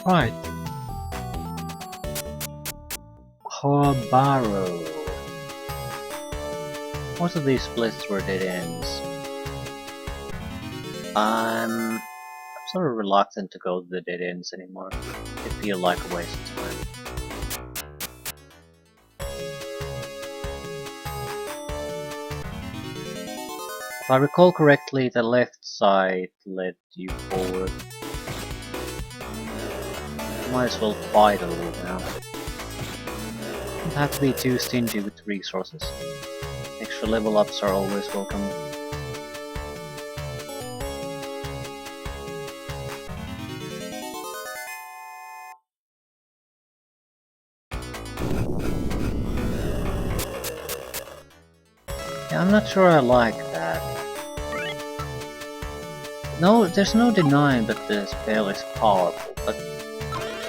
Right. Hobaro. Most of these splits were dead ends. I'm sort of reluctant to go to the dead ends anymore. They feel like a waste of time. If I recall correctly, the left side led you forward. Might as well fight a little now. Don't have to be too stingy with resources. Extra level ups are always welcome. Yeah, I'm not sure I like that. No, there's no denying that the spell is powerful, but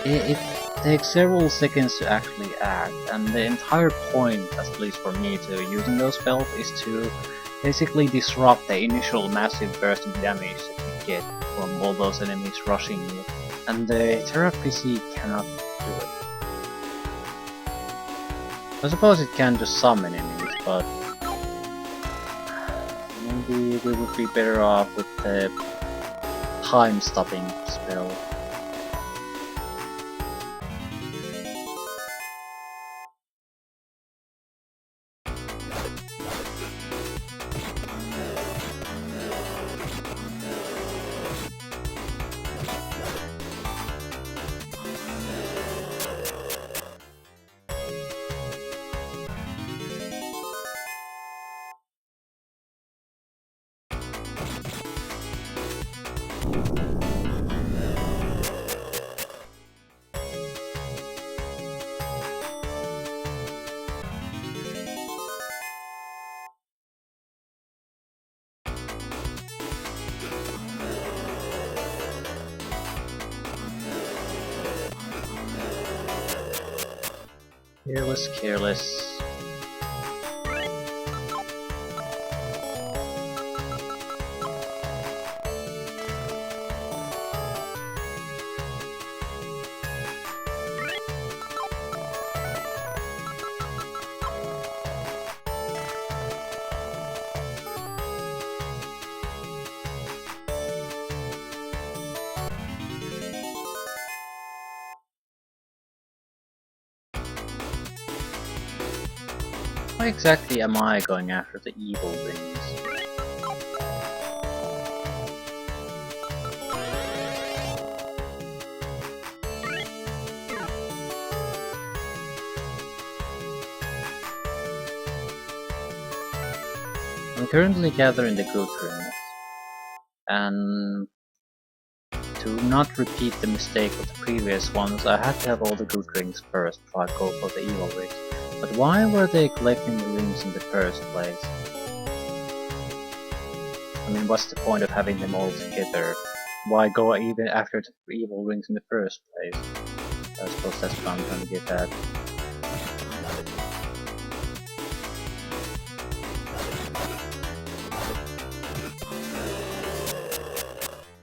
it takes several seconds to actually act, and the entire point, at least for me, to using those spells is to basically disrupt the initial massive burst of damage that you get from all those enemies rushing you, and the Terra PC cannot do it. I suppose it can just summon enemies, but maybe we would be better off with the time-stopping spell. Careless, careless. Why exactly am I going after the evil rings? I'm currently gathering the good rings, and to not repeat the mistake of the previous ones, I had to have all the good rings first before I go for the evil rings. But why were they collecting the rings in the first place? I mean, what's the point of having them all together? Why go even after the evil rings in the first place? I suppose that's what I'm trying to get at.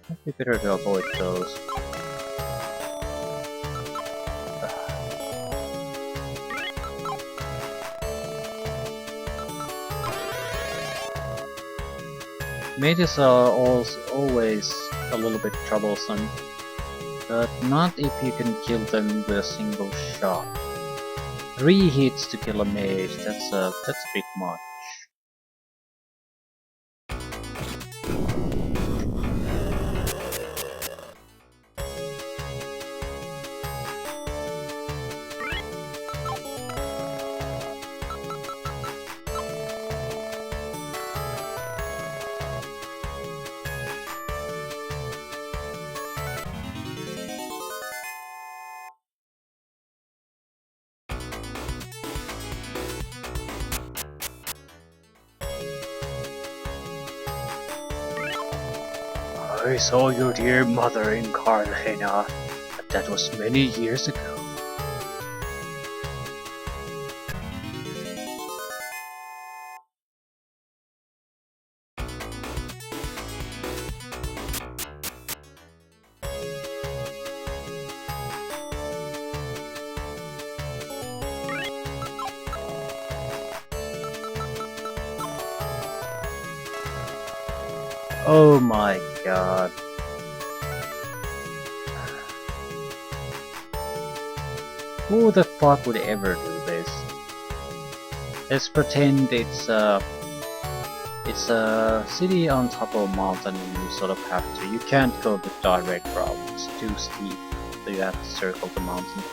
Might be better to avoid those. Mages are always a little bit troublesome, but not if you can kill them with a single shot. 3 hits to kill a mage, that's a bit much. I saw your dear mother in Cartagena, but that was many years ago. Oh my god. Who the fuck would ever do this? Let's pretend it's a city on top of a mountain and you sort of have to. You can't go the direct route, it's too steep, so you have to circle the mountain.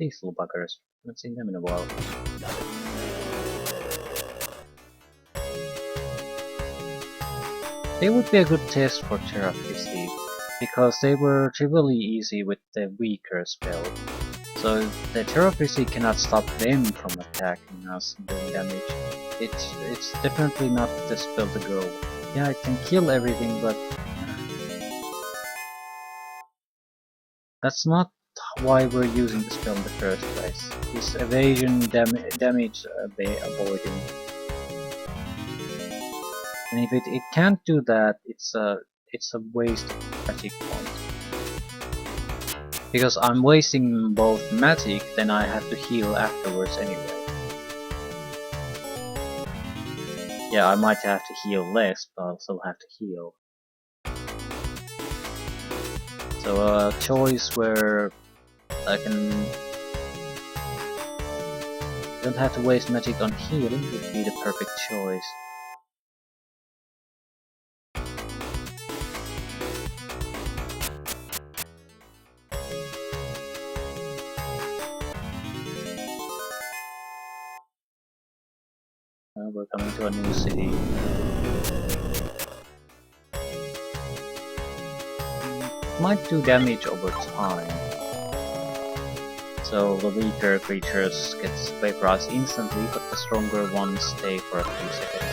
These little buggers. Haven't seen them in a while. They would be a good test for Terraphysi, because they were trivially easy with the weaker spell. So the Terraphysi cannot stop them from attacking us and doing damage. It's definitely not the spell to go. Yeah, it can kill everything, but that's not why we're using the spell in the first place. It's evasion, damage avoiding. And if it can't do that, it's a waste of magic points. Because I'm wasting both magic, then I have to heal afterwards anyway. Yeah, I might have to heal less, but I'll still have to heal. So a choice where I don't have to waste magic on healing would be the perfect choice. We're coming to a new city. Might do damage over time. So the weaker creatures get vaporized instantly, but the stronger ones stay for a few seconds.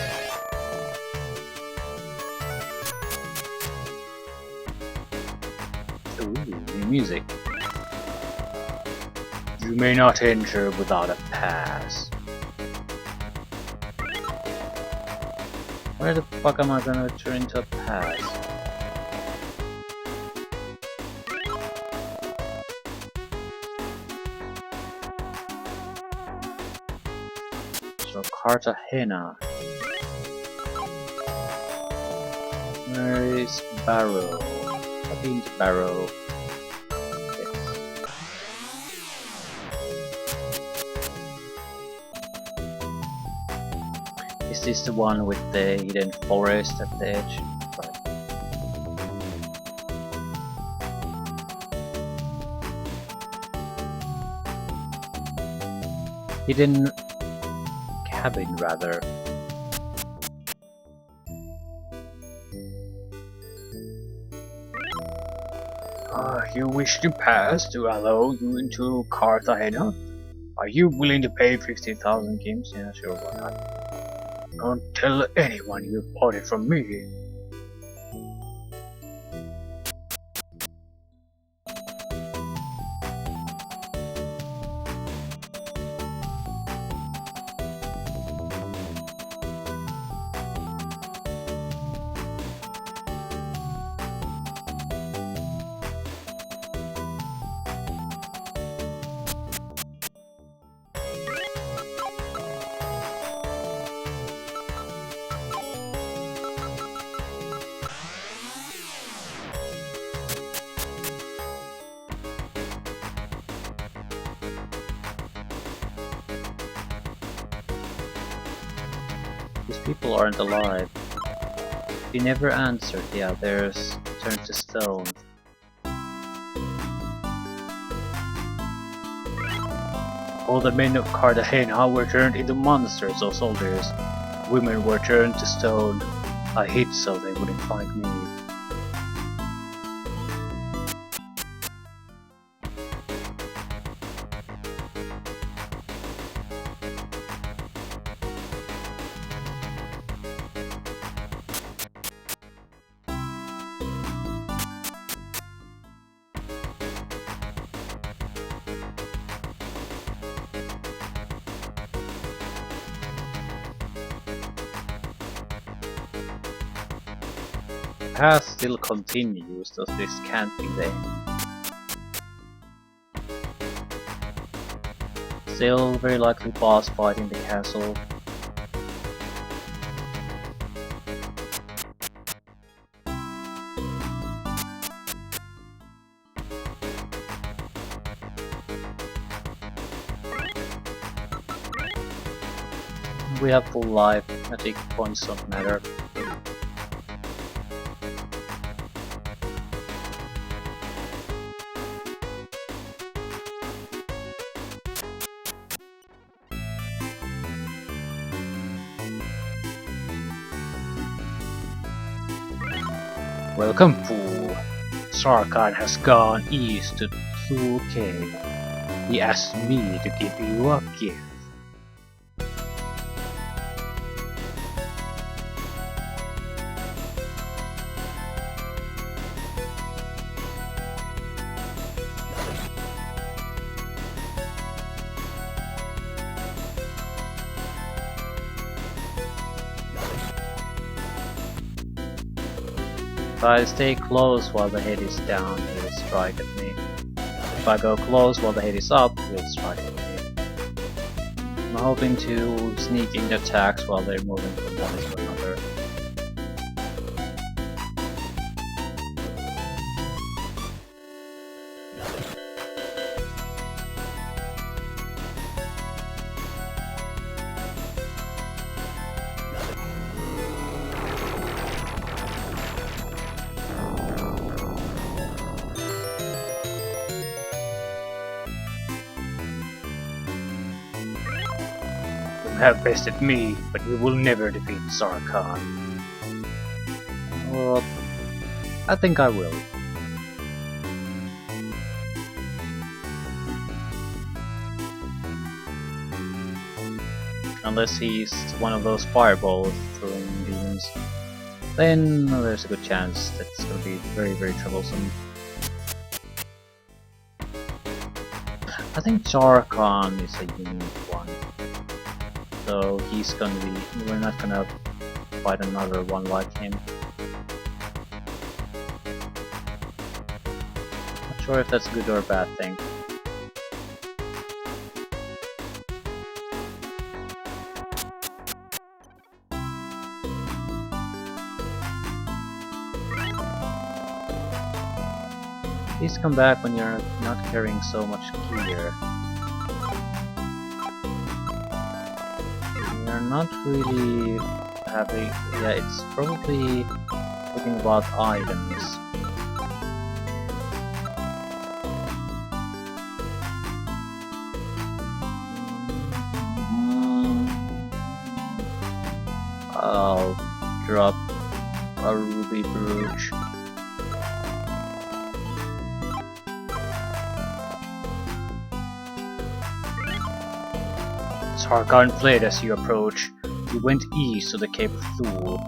Ooh, new music. You may not enter without a pass. Where the fuck am I gonna turn into a pass? So Cartagena. Where is Barrow? I've been to Barrow. Is this the one with the hidden forest at the edge? Right. Hidden cabin, rather. You wish to pass to allow you into Cartagena? Are you willing to pay 15,000 games? Yeah, sure, why not? Don't tell anyone you bought it from me. These people aren't alive. He never answered. Yeah, there's turned to stone. All the men of Cartagena were turned into monsters or soldiers. Women were turned to stone. I hid so they wouldn't find me. Path still continues, does this can't be there. Still very likely boss fight in the castle. We have full life, magic points don't matter. Welcome, fool. Sarkhan has gone east to Thule Cave. He asked me to give you a gift. If I stay close while the head is down, he will strike at me. If I go close while the head is up, he will strike at me. I'm hoping to sneak in attacks while they're moving from one to another. You have bested me, but you will never defeat Sarkhan. Well, I think I will. Unless he's one of those fireball throwing demons, then there's a good chance that it's gonna be very troublesome. I think Sarkhan is a unique one. So he's gonna be, we're not gonna fight another one like him. Not sure if that's a good or a bad thing. Please come back when you're not carrying so much gear. You're not really having... yeah, it's probably talking about items. I'll drop a ruby brooch. Sarkhan fled as you approach. You went east to the Cave of Thule.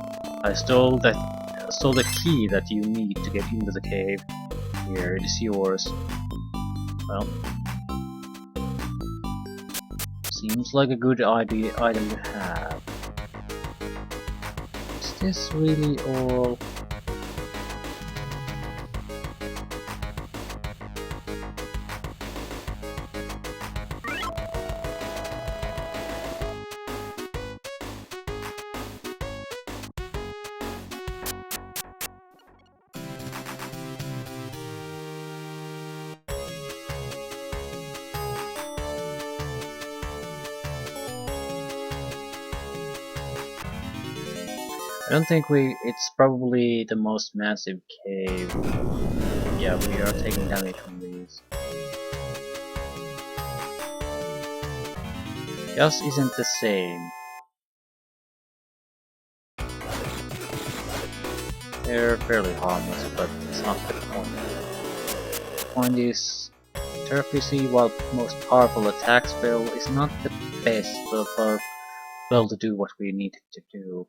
I stole the key that you need to get into the cave. Here, it is yours. Well, seems like a good item to have. Is this really all? I don't think it's probably the most massive cave. Yeah, we are taking damage from these. Just isn't the same. They're fairly harmless, but it's not the point. The point is, Turfisy, while most powerful attack spell, is not the best of spell to do what we need it to do.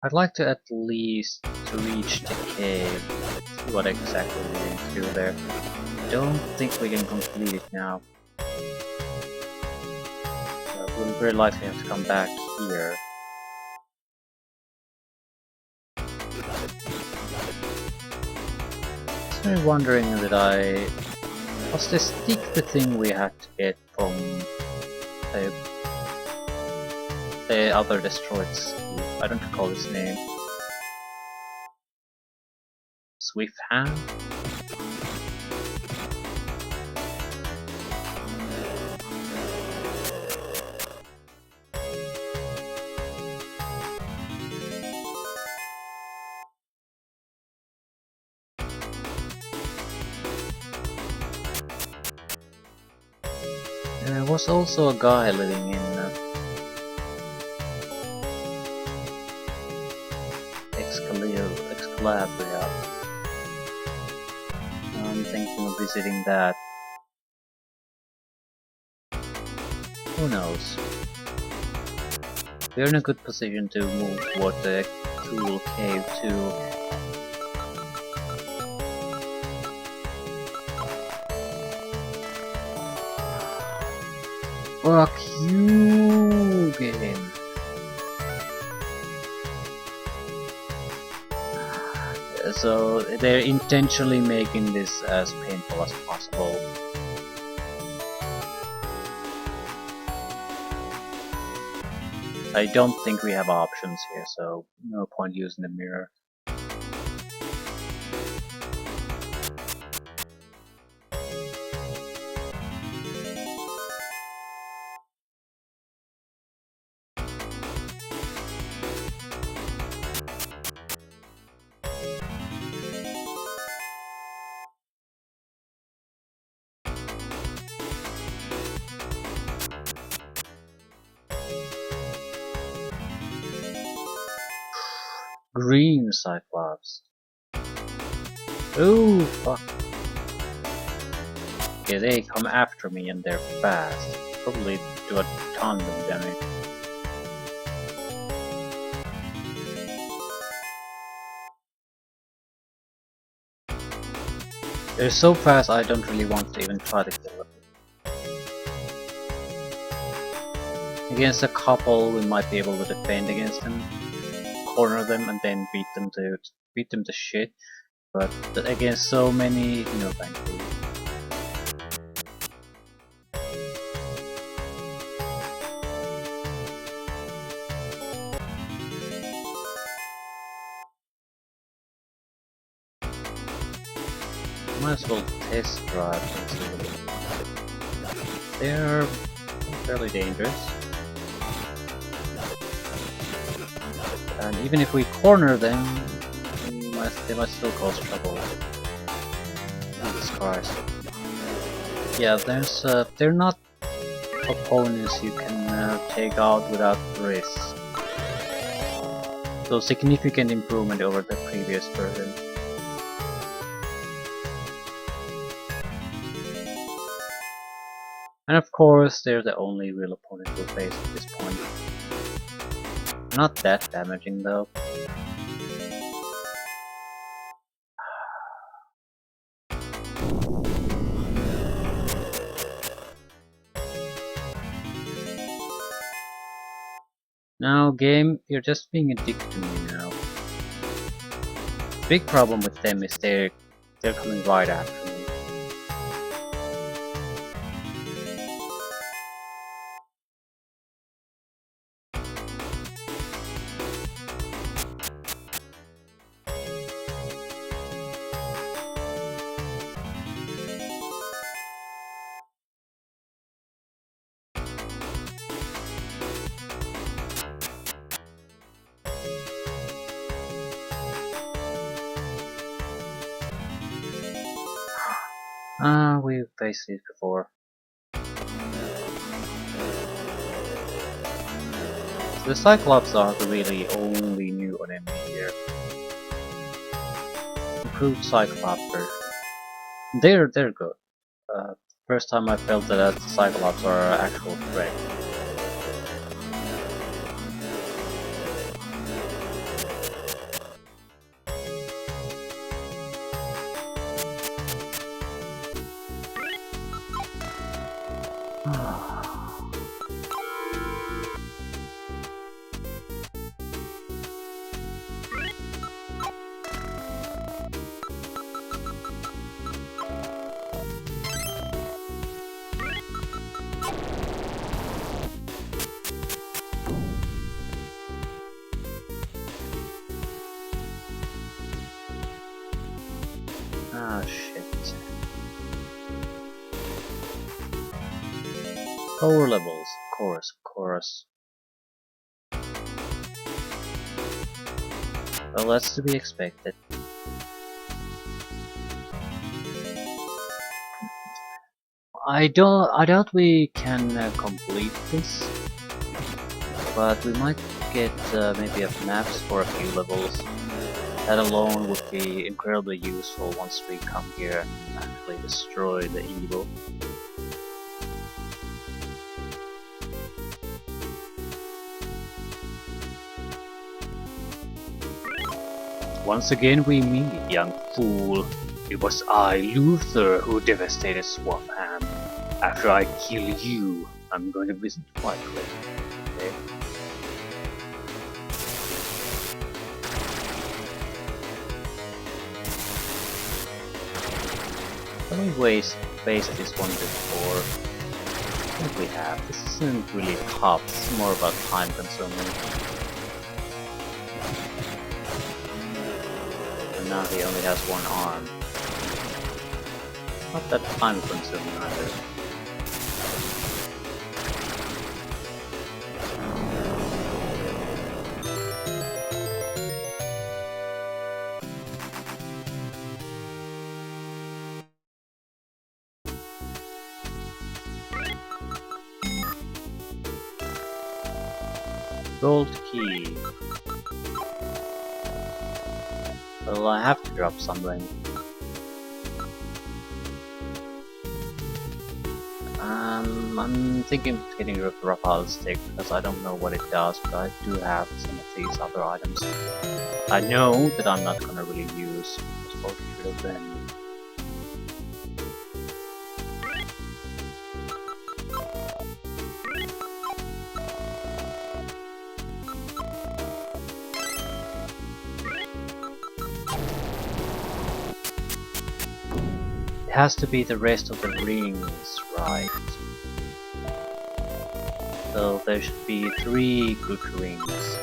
I'd like to at least reach the cave, see what exactly we're going to do there. I don't think we can complete it now. We'll very likely have to come back here. I'm wondering that was the stick the thing we had to get from the other destroyed ski. I don't recall his name. Swift Hand? There was also a guy living in Excalibur. I'm thinking of visiting that. Who knows? We're in a good position to move toward the cool cave too. Fuck you, game. So they're intentionally making this as painful as possible. I don't think we have options here, so no point using the mirror. Green Cyclops. Oh fuck. Okay, they come after me and they're fast. Probably do a ton of damage. They're so fast I don't really want to even try to kill them. Against a couple we might be able to defend against them, corner them and then beat them to shit. But against so many, no thank you. Might as well test drive and see what they're fairly dangerous. And even if we corner them, they might still cause trouble. Jesus Christ. Yeah, they're not opponents you can take out without risk. So significant improvement over the previous version. And of course, they're the only real opponent we'll face at this point. Not that damaging though. Now game, you're just being a dick to me now. Big problem with them is they're coming right after me. We've faced these before. So the Cyclops are the really only new enemy here. Improved Cyclops version. They're good. First time I felt that the Cyclops are an actual threat. Ah, shit. Lower levels, of course. Well, that's to be expected. I doubt we can complete this, but we might get maybe maps for a few levels. That alone would be incredibly useful once we come here and actually destroy the evil. Once again we meet, young fool. It was I, Luther, who devastated Swapham. After I kill you, I'm going to visit Wycliffe. Okay? Let me face this one before. I think we have. This isn't really tough, it's more about time consuming. And now he only has one arm. Not that time consuming either. Gold key. Well, I have to drop something. I'm thinking of getting rid of the Raphael stick because I don't know what it does, but I do have some of these other items. I know that I'm not gonna really use, just want to get rid of them. It has to be the rest of the rings, right? So there should be 3 good rings.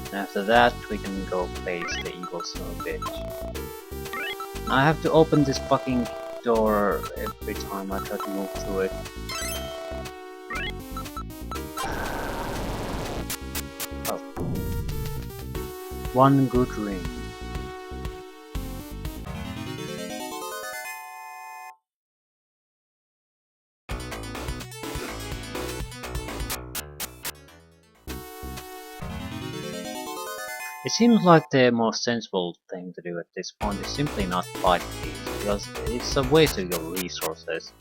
And after that we can go face the evil son of a bitch. I have to open this fucking door every time I try to move through it. Oh. 1 good ring. It seems like the most sensible thing to do at this point is simply not fight these, because it's a waste of your resources.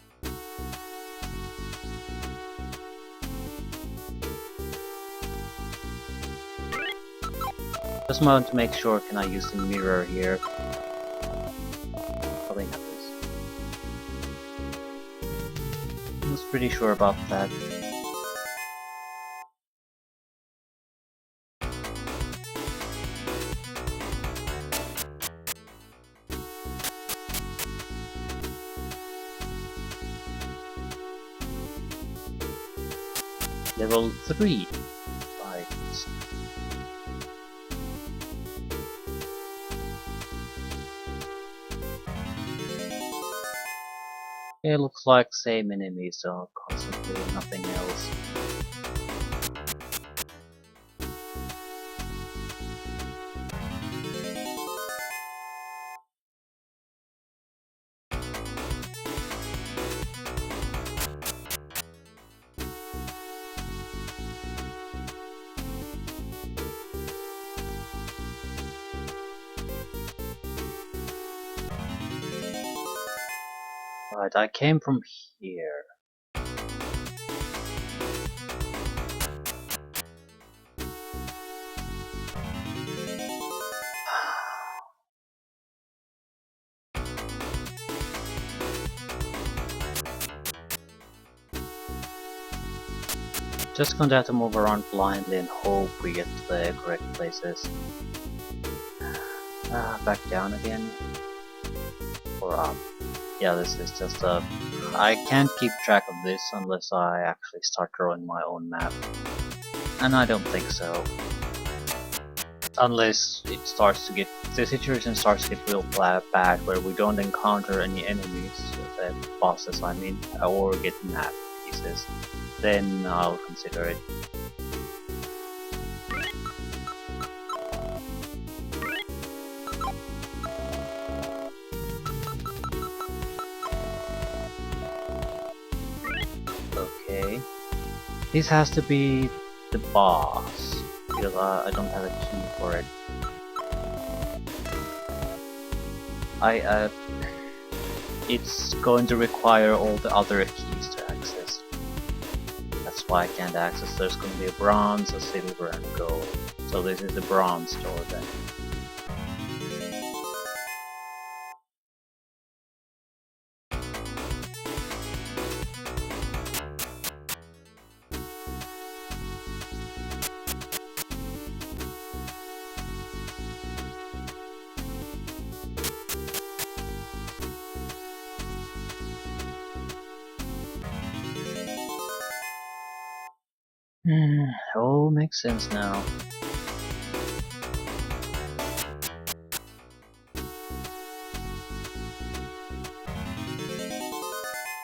Just want to make sure, can I use the mirror here? Probably not this. I was pretty sure about that. Level 3. Right. It looks like same enemies are constantly, nothing else. Right, I came from here. Just gonna have to move around blindly and hope we get to the correct places. Back down again. Or up. Yeah, this is just a... I can't keep track of this unless I actually start drawing my own map. And I don't think so. Unless it starts to get, the situation starts to get real bad where we don't encounter any enemies, the bosses I mean, or get map pieces, then I'll consider it. Okay. This has to be the boss, because I don't have a key for it. It's going to require all the other keys to access. That's why I can't access. There's going to be a bronze, a silver, and gold. So this is the bronze door then. All makes sense now.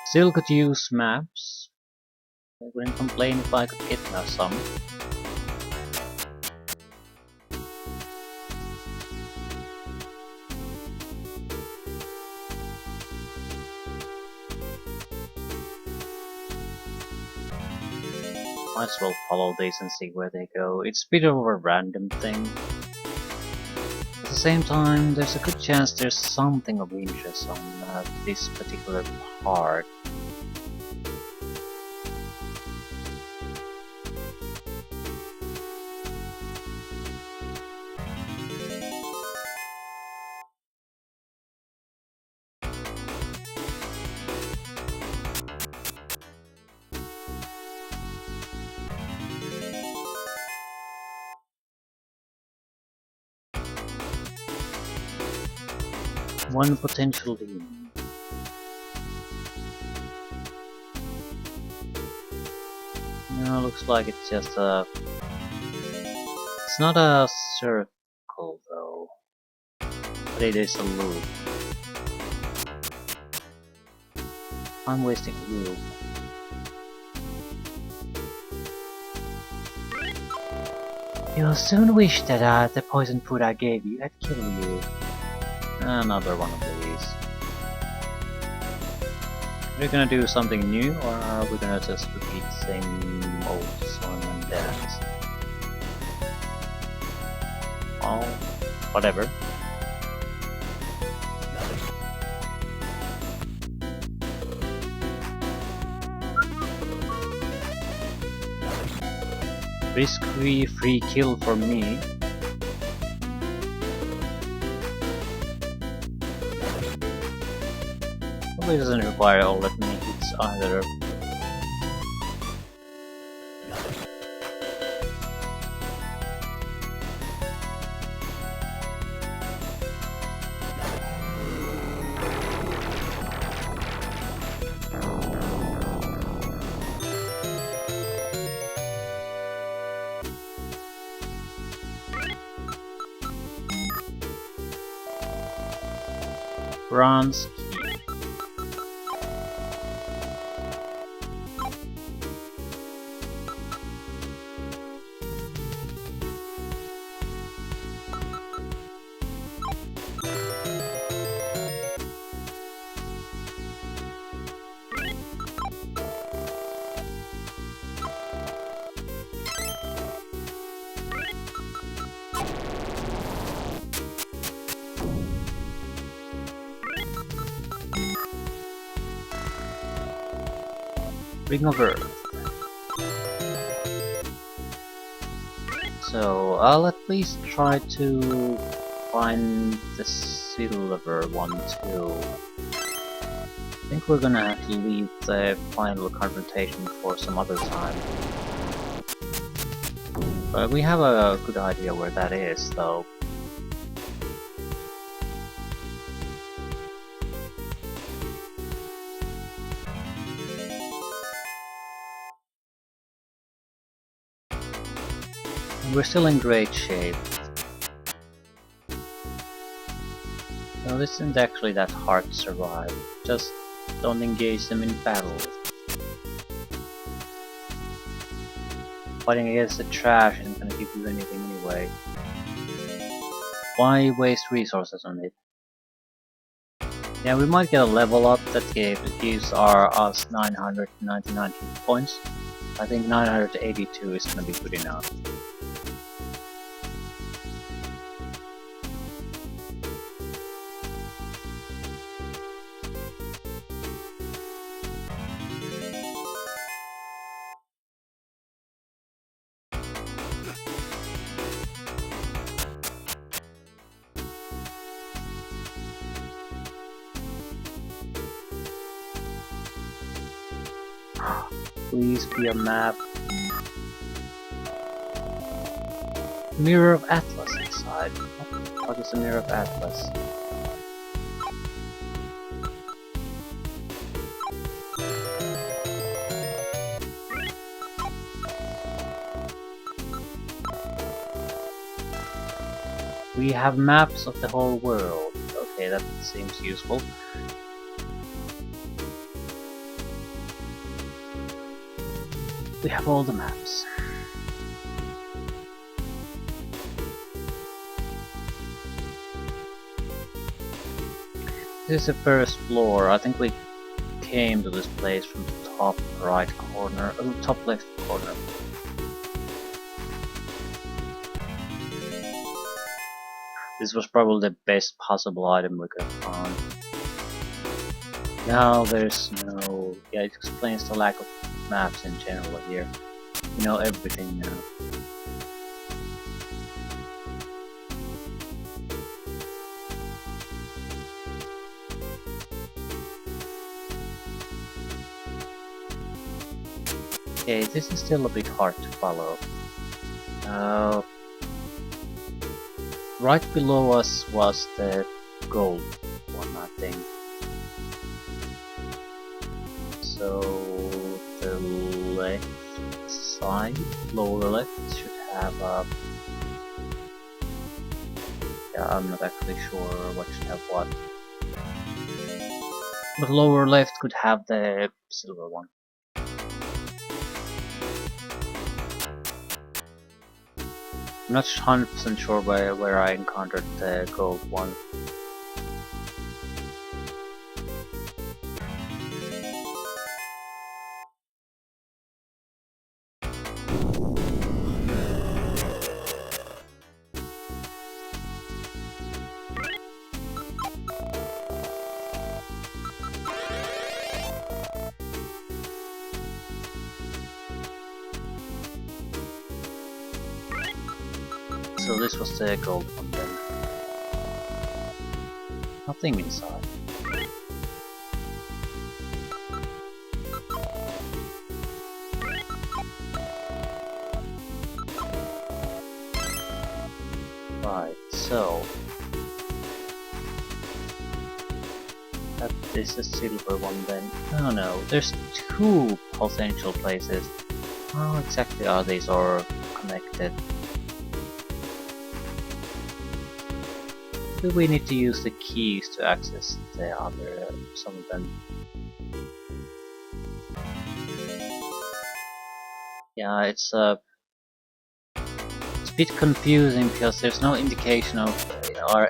Still could use maps. I wouldn't complain if I could get some. Might as well follow these and see where they go. It's a bit of a random thing. At the same time, there's a good chance there's something of interest on this particular part. One potential demon. No, looks like it's just a... It's not a circle though, but it is a loop. I'm wasting loop. You'll soon wish that the poison food I gave you had killed you. Another one of these. Are we gonna do something new, or are we gonna just repeat the same old song and dance? Oh, whatever. Risk-free free kill for me. Probably doesn't require all that many hits either. Bronze key. Ring of Earth. So I'll at least try to find the silver one too. I think we're gonna have to leave the final confrontation for some other time. But we have a good idea where that is though. We're still in great shape. No, this isn't actually that hard to survive. Just don't engage them in battle. Fighting against the trash isn't gonna give you anything anyway. Why waste resources on it? Yeah, we might get a level up that gives us 999 hit points. I think 982 is gonna be good enough. Please be a map. Mirror of Atlas inside. What is the Mirror of Atlas? We have maps of the whole world. Okay, that seems useful. We have all the maps. This is the first floor. I think we came to this place from the top right corner, top left corner. This was probably the best possible item we could have found. Now there's no... yeah, it explains the lack of maps in general here. We know everything now. Okay, this is still a bit hard to follow. Right below us was the gold one, I think. So the left side, lower left, should have a... yeah, I'm not actually sure what should have what. But lower left could have the silver one. I'm not 100% sure where I encountered the gold one. So this was the gold one then. Nothing inside. Right, so that is a silver one then. Oh no, there's two potential places. How exactly are these all connected? Do we need to use the keys to access the other some of them? Yeah, it's a bit confusing because there's no indication of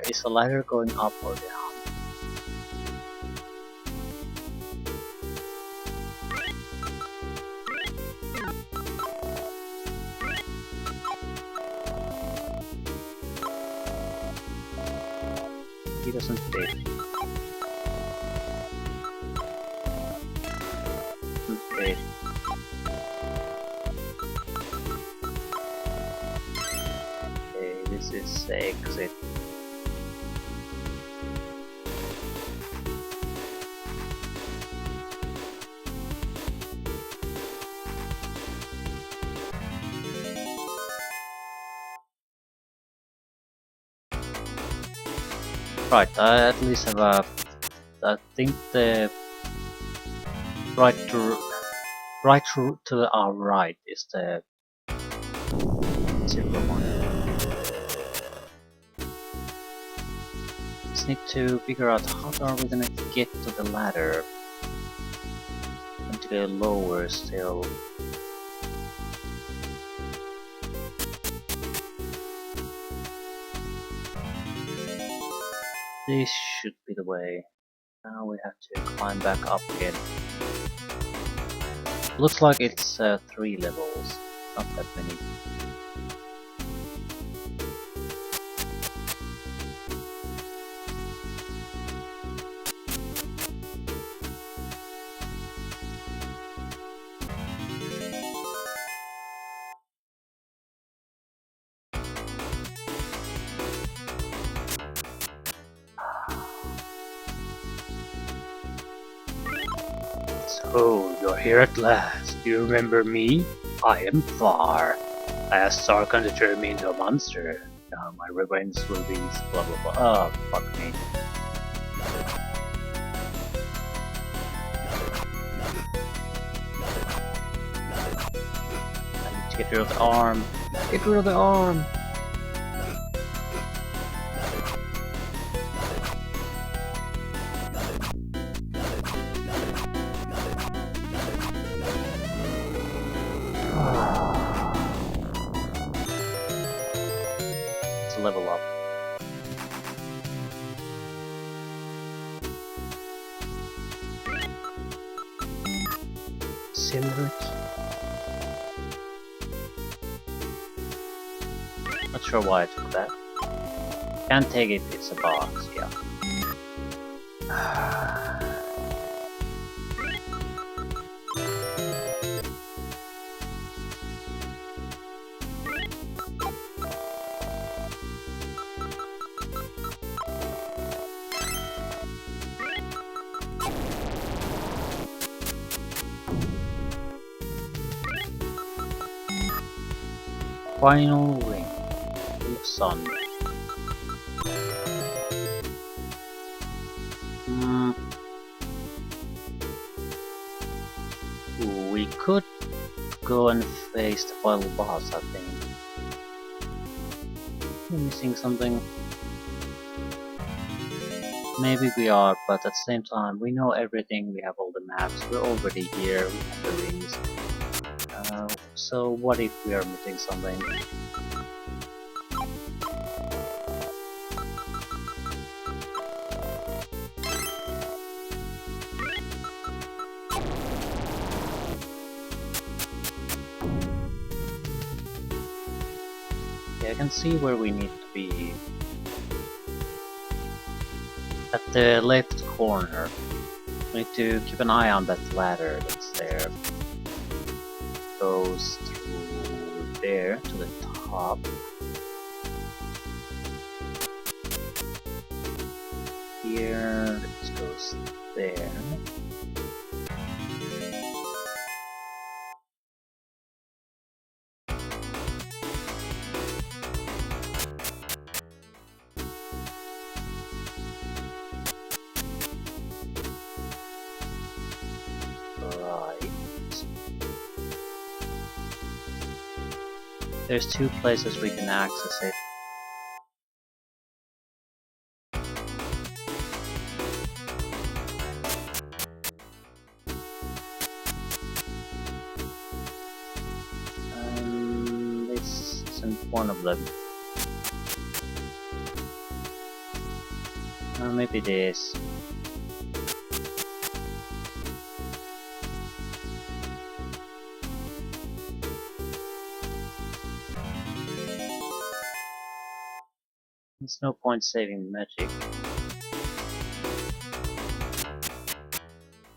is the ladder going up or down. He doesn't fit. Doesn't fit. Okay, this is the exit. Right, I at least have a... I think the right to our right is the silver one. just need to figure out how are we gonna get to the ladder and to go lower still. This should be the way. Now we have to climb back up again. Looks like it's 3 levels, not that many. So, you're here at last. Do you remember me? I am Thar. Last Sarkhan turned me into a monster. Now my revenge will be blah blah blah. Oh, fuck me. I need to get rid of the arm. Get rid of the arm! Level up. Silver key. Not sure why I took that. Can't take it, it's a box, yeah. Final ring of sun. Ooh, we could go and face the final boss, I think. We're missing something. Maybe we are, but at the same time, we know everything, we have all the maps, we're already here, we have the rings. So what if we are missing something? Okay, I can see where we need to be. At the left corner. We need to keep an eye on that ladder that's there. Goes through there to the top. Here, it goes there. There's 2 places we can access it. This isn't one of them. Maybe this. There's no point saving magic.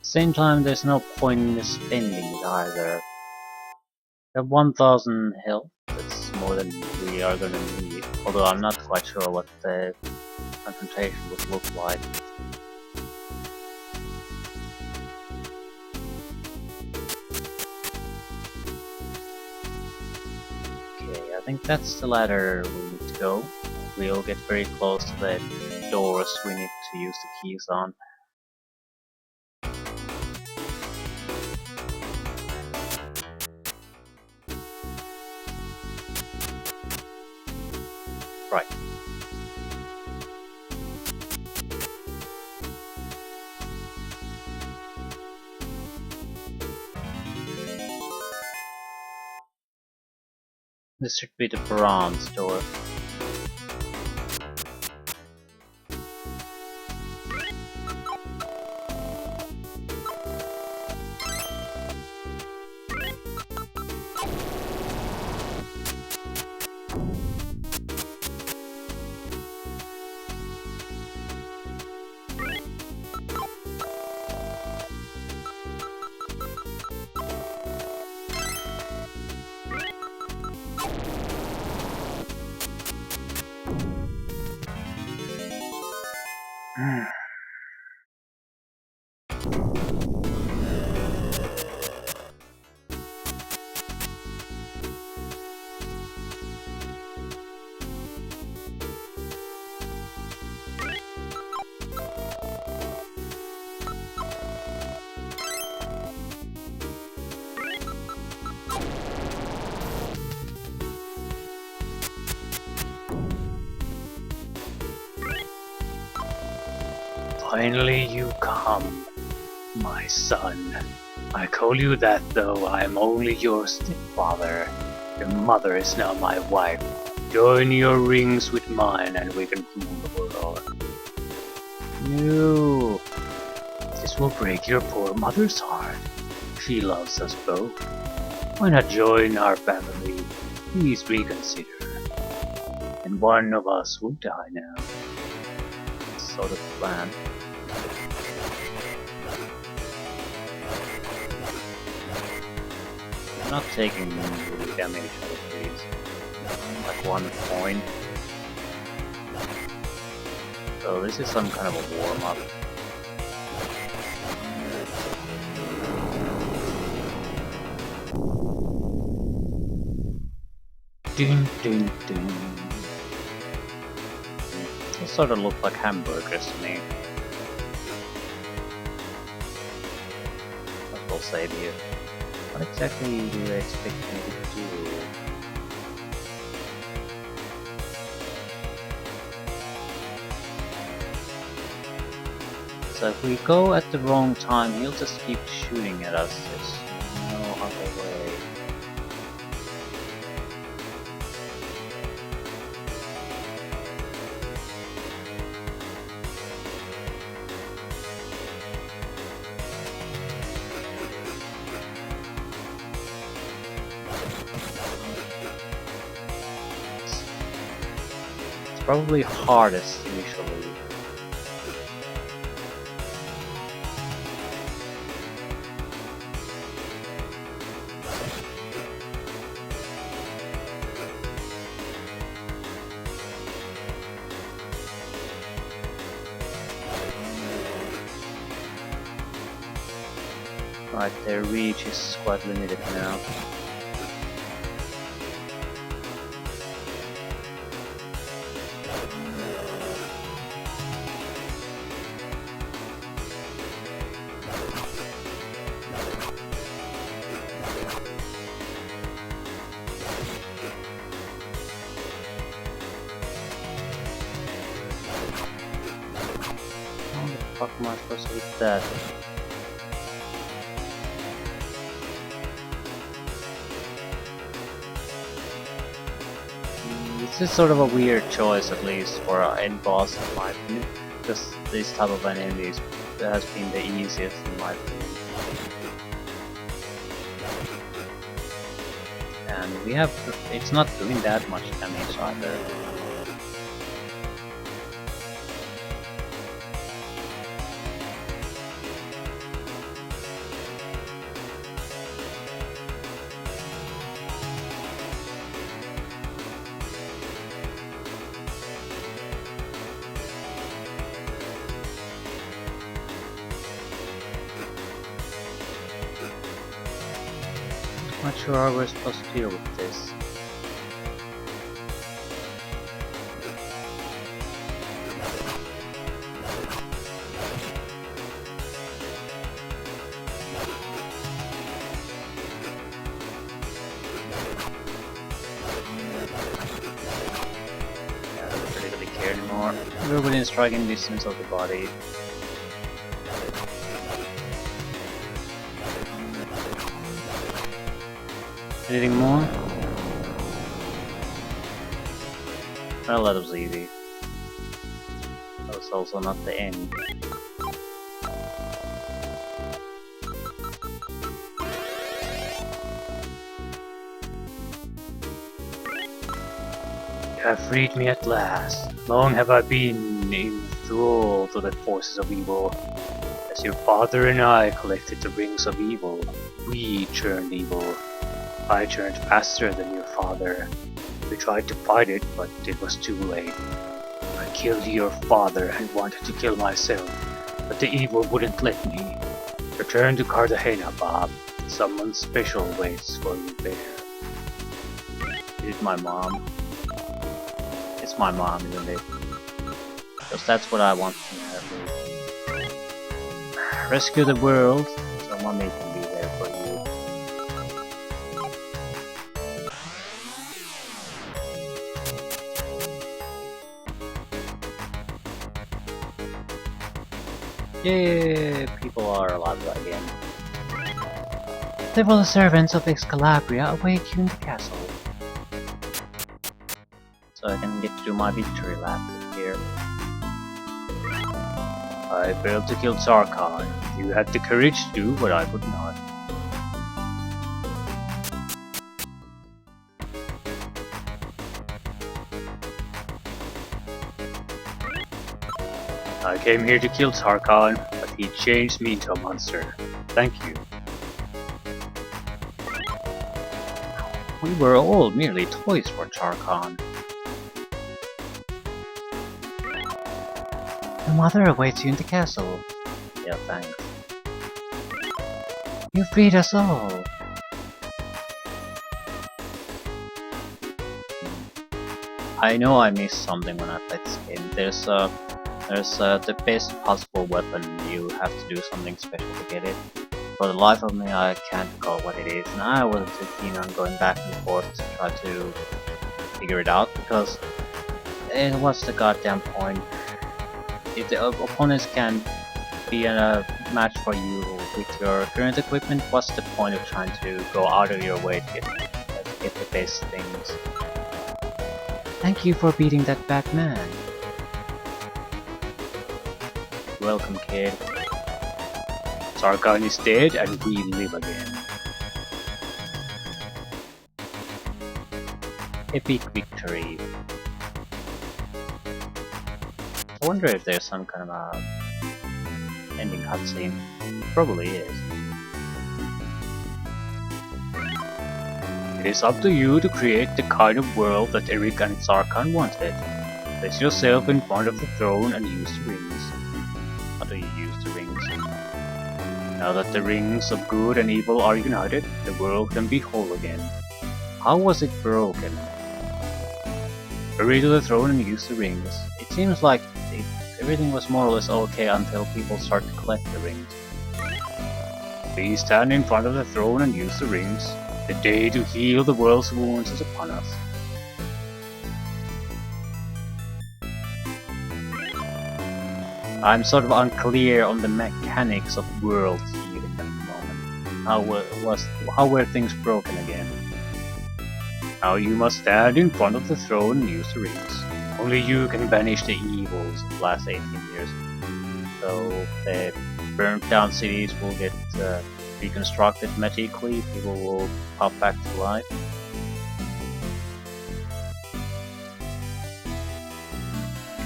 Same time, there's no point in spending it either. We have 1000 health, that's more than we are gonna need. Although I'm not quite sure what the confrontation would look like. Okay, I think that's the ladder we need to go. We'll get very close to the doors we need to use the keys on. Right. This should be the bronze door. Finally you come, my son. I call you that though I am only your stepfather. Your mother is now my wife. Join your rings with mine and we can rule the world. No. This will break your poor mother's heart. She loves us both. Why not join our family? Please reconsider. And one of us will die now. Sort of plan. I'm not taking really damage out of these. Like 1 point. So this is some kind of a warm-up. Ding ding ding. Those sort of look like hamburgers to me. That will save you. What exactly do you expect me to do? So if we go at the wrong time, he'll just keep shooting at us. There's no other way. It's probably hardest initially. Right, their reach is quite limited now. How the fuck am I supposed to hit that? This is sort of a weird choice, at least for an end boss in my opinion, because this type of enemies has been the easiest in my opinion. And we have, it's not doing that much damage either. Not sure how we're supposed to deal with this. Yeah, I don't particularly care anymore. We're within striking distance of the body. Anything more? Well, that was easy. That was also not the end. You have freed me at last. Long have I been enthralled to the forces of evil. As your father and I collected the rings of evil, we turned evil. I turned faster than your father. We tried to fight it, but it was too late. I killed your father and wanted to kill myself, but the evil wouldn't let me. Return to Cartagena, Bob. Someone special waits for you there. Is it my mom? It's my mom, isn't it? Because that's what I want to have. Rescue the world, so mommy can be there for you. Yay! People are alive again. Several servants of Excalibria await you in the castle. So I can get to do my victory lap here. I failed to kill Sarkhan. You had the courage to do what I would not. I came here to kill Sarkhan, but he changed me into a monster. Thank you. We were all merely toys for Charkhan. Your mother awaits you in the castle. Yeah, thanks. You freed us all. I know I missed something when I played this game. There's the best possible weapon. You have to do something special to get it. For the life of me, I can't recall what it is, and I wasn't too keen on going back and forth to try to figure it out because what's the goddamn point? If the opponents can be a match for you with your current equipment, what's the point of trying to go out of your way to get the best things? Thank you for beating that bad man. Welcome, kid. Sarkhan is dead and we live again. Epic victory. I wonder if there's some kind of a ending cutscene. Probably is. It is up to you to create the kind of world that Eric and Sarkhan wanted. Place yourself in front of the throne and use the rings. How do you use the rings? Now that the rings of good and evil are united, the world can be whole again. How was it broken? Hurry to the throne and use the rings. It seems like everything was more or less okay until people start to collect the rings. Please stand in front of the throne and use the rings. The day to heal the world's wounds is upon us. I'm sort of unclear on the mechanics of world healing at the moment. How were things broken again? Now you must stand in front of the throne and use the rings. Only you can banish the evils of the last 18 years. So the burnt down cities will get reconstructed magically, people will pop back to life.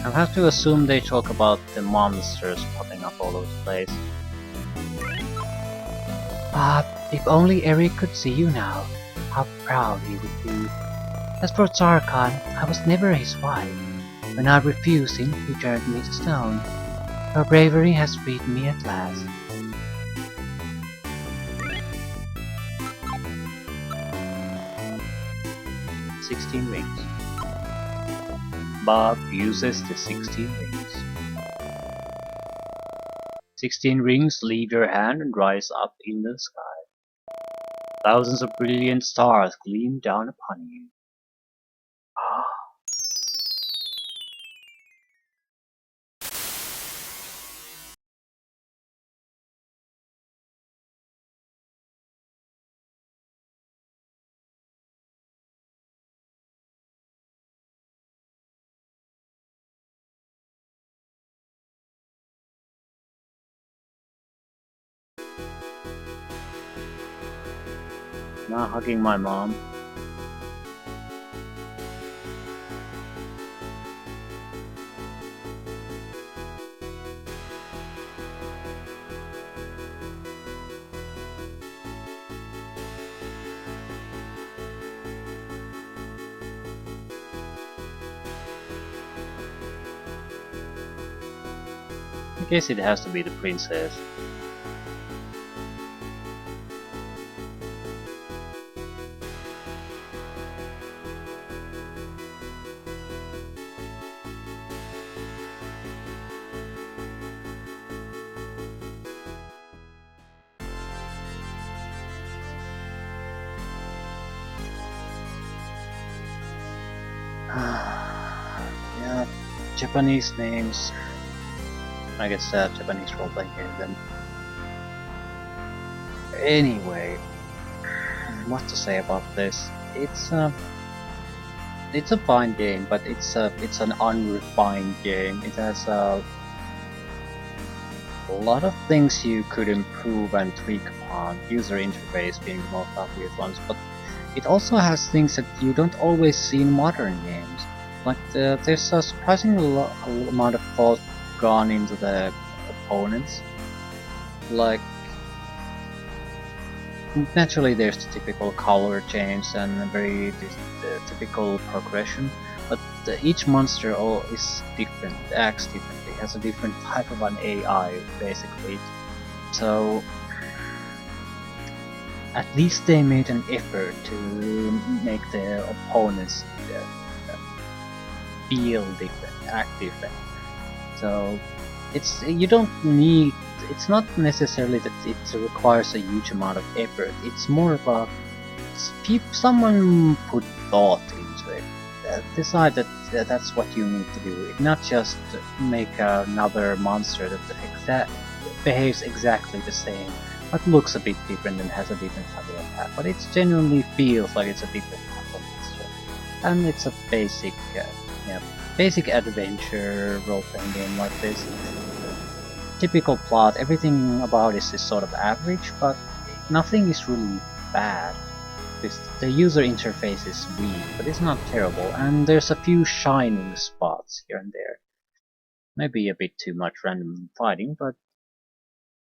I'll have to assume they talk about the monsters popping up all over the place. Bob, if only Eric could see you now, how proud he would be. As for Sarkhan, I was never his wife. When I refused him, he turned me to stone. Your bravery has freed me at last. "16 rings. Bob uses the 16 rings. 16 rings leave your hand and rise up in the sky. Thousands of brilliant stars gleam down upon you. Not hugging my mom. I guess it has to be the princess. Yeah, Japanese names. I guess Japanese role-playing game then. Anyway, what to say about this? It's a fine game, but it's an unrefined game. It has a lot of things you could improve and tweak upon, user interface being the most obvious ones, but it also has things that you don't always see in modern games. Like there's a surprising amount of thought gone into the opponents. Like naturally there's the typical color change and a very typical progression, but each monster is different, acts differently, has a different type of an AI basically. So at least they made an effort to make their opponents feel different, act different. So you don't need. It's not necessarily that it requires a huge amount of effort. It's more about someone put thought into it, decide that that's what you need to do. Not just make another monster that behaves exactly the same, but looks a bit different and has a different type of attack. But it genuinely feels like it's a different type of monster, and it's a basic, yeah, basic adventure role-playing game like this. Typical plot, everything about it is sort of average, but nothing is really bad. The user interface is weak, but it's not terrible, and there's a few shining spots here and there. Maybe a bit too much random fighting, but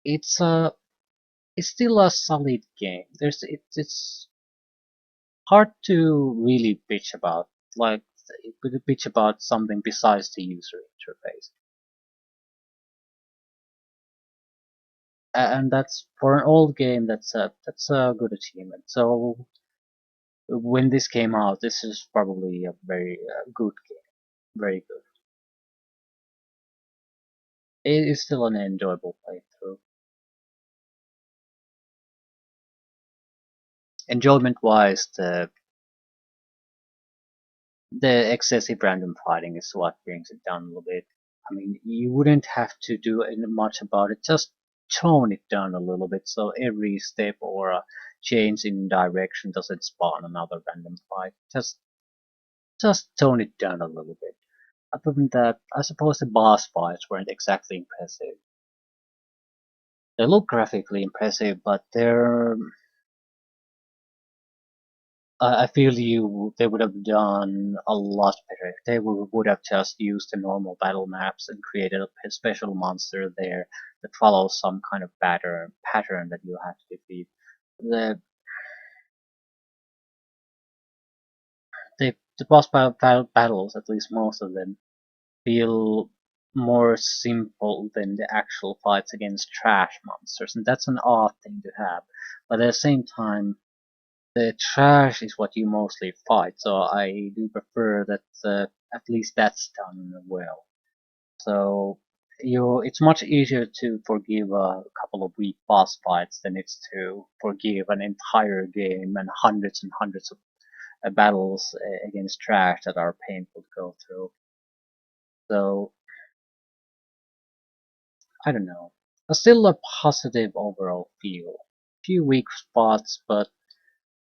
it's it's still a solid game. It's hard to really bitch about, like bitch about something besides the user interface. And that's for an old game. That's a good achievement. So when this came out, this is probably a very good game. Very good. It is still an enjoyable playthrough. Enjoyment wise, the excessive random fighting is what brings it down a little bit. I mean, you wouldn't have to do much about it, just tone it down a little bit so every step or a change in direction doesn't spawn another random fight. Just tone it down a little bit. Other than that, I suppose the boss fights weren't exactly impressive. They look graphically impressive, but I feel they would have done a lot better if they would have just used the normal battle maps and created a special monster there that follows some kind of pattern that you have to defeat. The the boss battles, at least most of them, feel more simple than the actual fights against trash monsters, and that's an odd thing to have. But at the same time, the trash is what you mostly fight, so I do prefer that at least that's done well. So it's much easier to forgive a couple of weak boss fights than it's to forgive an entire game and hundreds of battles against trash that are painful to go through. So I don't know. Still a positive overall feel. Few weak spots, but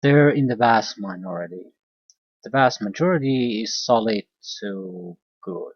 they're in the vast minority. The vast majority is solid to good.